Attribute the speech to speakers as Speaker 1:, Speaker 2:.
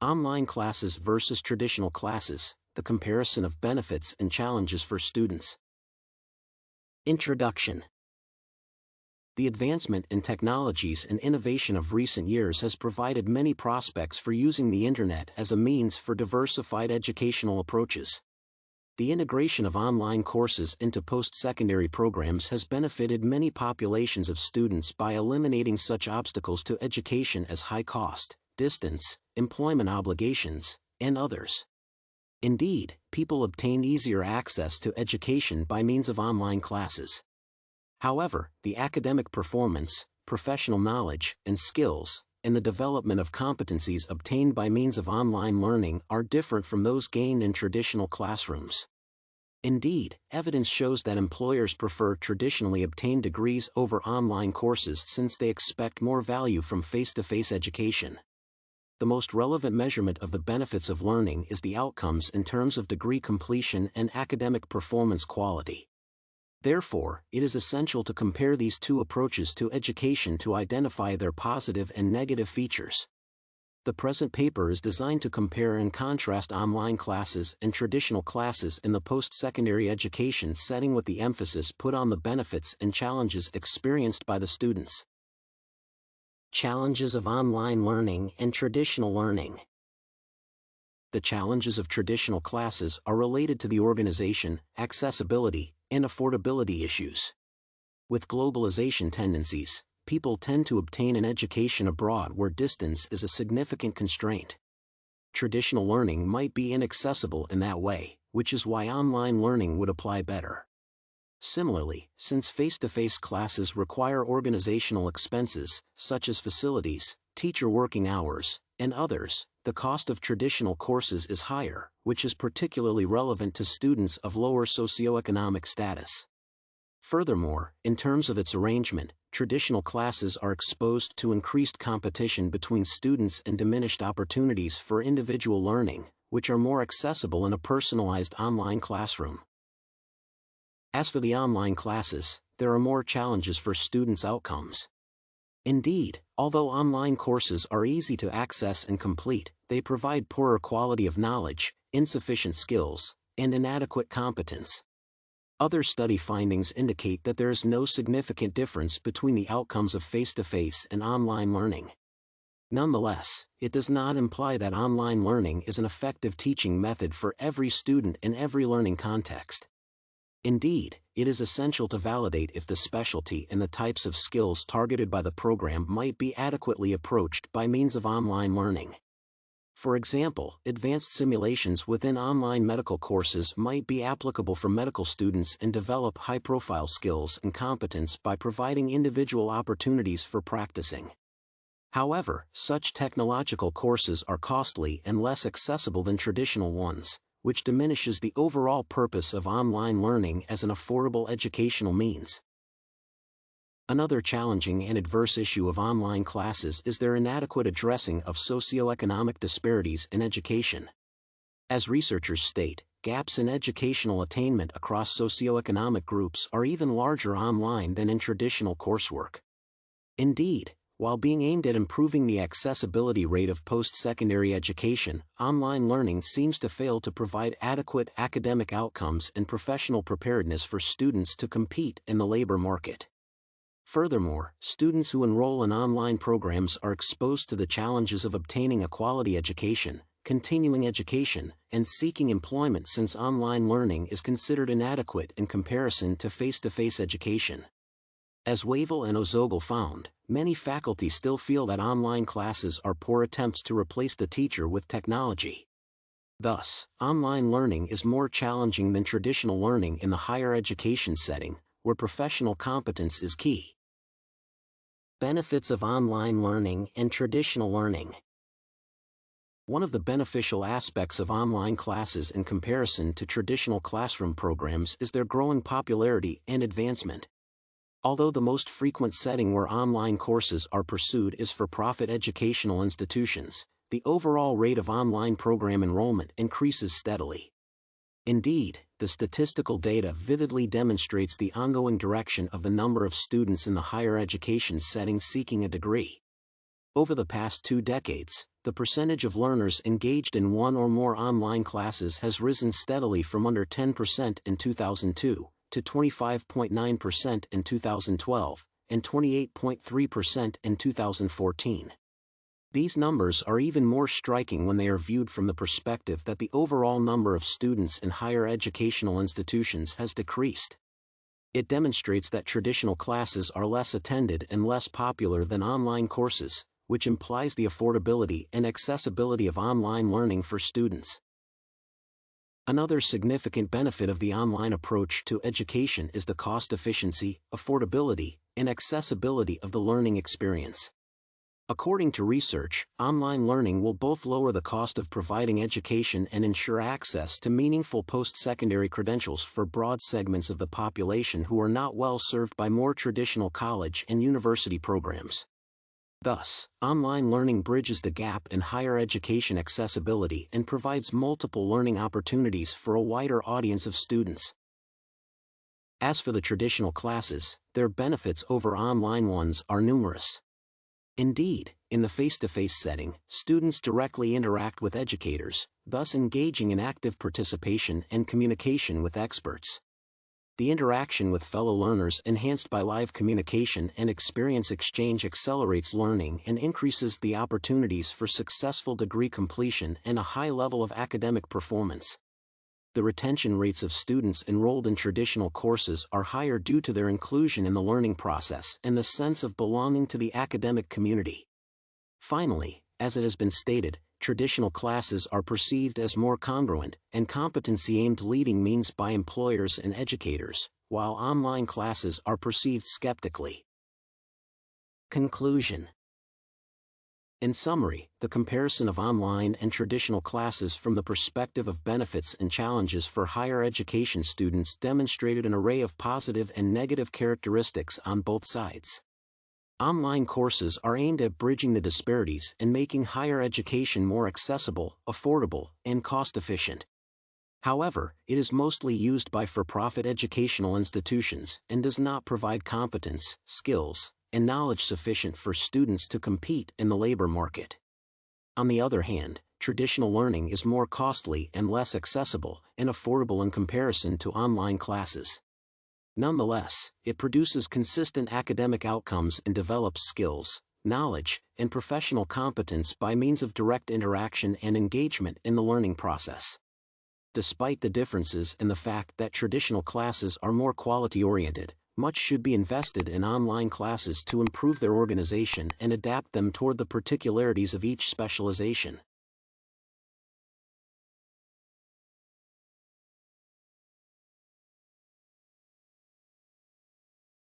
Speaker 1: Online classes versus traditional classes, the comparison of benefits and challenges for students. Introduction. The advancement in technologies and innovation of recent years has provided many prospects for using the internet as a means for diversified educational approaches. The integration of online courses into post-secondary programs has benefited many populations of students by eliminating such obstacles to education as high cost, distance, employment obligations, and others. Indeed, people obtain easier access to education by means of online classes. However, the academic performance, professional knowledge and skills, and the development of competencies obtained by means of online learning are different from those gained in traditional classrooms. Indeed, evidence shows that employers prefer traditionally obtained degrees over online courses since they expect more value from face-to-face education. The most relevant measurement of the benefits of learning is the outcomes in terms of degree completion and academic performance quality. Therefore, it is essential to compare these two approaches to education to identify their positive and negative features. The present paper is designed to compare and contrast online classes and traditional classes in the post-secondary education setting with the emphasis put on the benefits and challenges experienced by the students. Challenges of online learning and traditional learning. The challenges of traditional classes are related to the organization, accessibility, and affordability issues. With globalization tendencies, people tend to obtain an education abroad where distance is a significant constraint. Traditional learning might be inaccessible in that way, which is why online learning would apply better. Similarly, since face-to-face classes require organizational expenses, such as facilities, teacher working hours, and others, the cost of traditional courses is higher, which is particularly relevant to students of lower socioeconomic status. Furthermore, in terms of its arrangement, traditional classes are exposed to increased competition between students and diminished opportunities for individual learning, which are more accessible in a personalized online classroom. As for the online classes, there are more challenges for students' outcomes. Indeed, although online courses are easy to access and complete, they provide poorer quality of knowledge, insufficient skills, and inadequate competence. Other study findings indicate that there is no significant difference between the outcomes of face-to-face and online learning. Nonetheless, it does not imply that online learning is an effective teaching method for every student in every learning context. Indeed, it is essential to validate if the specialty and the types of skills targeted by the program might be adequately approached by means of online learning. For example, advanced simulations within online medical courses might be applicable for medical students and develop high-profile skills and competence by providing individual opportunities for practicing. However, such technological courses are costly and less accessible than traditional ones, which diminishes the overall purpose of online learning as an affordable educational means. Another challenging and adverse issue of online classes is their inadequate addressing of socioeconomic disparities in education. As researchers state, gaps in educational attainment across socioeconomic groups are even larger online than in traditional coursework. Indeed, while being aimed at improving the accessibility rate of post-secondary education, online learning seems to fail to provide adequate academic outcomes and professional preparedness for students to compete in the labor market. Furthermore, students who enroll in online programs are exposed to the challenges of obtaining a quality education, continuing education, and seeking employment since online learning is considered inadequate in comparison to face-to-face education. As Wavle and Ozogul found, many faculty still feel that online classes are poor attempts to replace the teacher with technology. Thus, online learning is more challenging than traditional learning in the higher education setting, where professional competence is key. Benefits of online learning and traditional learning. One of the beneficial aspects of online classes in comparison to traditional classroom programs is their growing popularity and advancement. Although the most frequent setting where online courses are pursued is for profit educational institutions, the overall rate of online program enrollment increases steadily. Indeed, the statistical data vividly demonstrates the ongoing direction of the number of students in the higher education setting seeking a degree. Over the past 2 decades, the percentage of learners engaged in one or more online classes has risen steadily from under 10% in 2002 to 25.9% in 2012 and 28.3% in 2014. These numbers are even more striking when they are viewed from the perspective that the overall number of students in higher educational institutions has decreased. It demonstrates that traditional classes are less attended and less popular than online courses, which implies the affordability and accessibility of online learning for students. Another significant benefit of the online approach to education is the cost efficiency, affordability, and accessibility of the learning experience. According to research, online learning will both lower the cost of providing education and ensure access to meaningful post-secondary credentials for broad segments of the population who are not well served by more traditional college and university programs. Thus, online learning bridges the gap in higher education accessibility and provides multiple learning opportunities for a wider audience of students. As for the traditional classes, their benefits over online ones are numerous. Indeed, in the face-to-face setting, students directly interact with educators, thus engaging in active participation and communication with experts. The interaction with fellow learners enhanced by live communication and experience exchange accelerates learning and increases the opportunities for successful degree completion and a high level of academic performance. The retention rates of students enrolled in traditional courses are higher due to their inclusion in the learning process and the sense of belonging to the academic community. Finally, as it has been stated, traditional classes are perceived as more congruent and competency-aimed leading means by employers and educators, while online classes are perceived skeptically. Conclusion. In summary, the comparison of online and traditional classes from the perspective of benefits and challenges for higher education students demonstrated an array of positive and negative characteristics on both sides. Online courses are aimed at bridging the disparities and making higher education more accessible, affordable, and cost-efficient. However, it is mostly used by for-profit educational institutions and does not provide competence, skills, and knowledge sufficient for students to compete in the labor market. On the other hand, traditional learning is more costly and less accessible and affordable in comparison to online classes. Nonetheless, it produces consistent academic outcomes and develops skills, knowledge, and professional competence by means of direct interaction and engagement in the learning process. Despite the differences and the fact that traditional classes are more quality-oriented, much should be invested in online classes to improve their organization and adapt them toward the particularities of each specialization.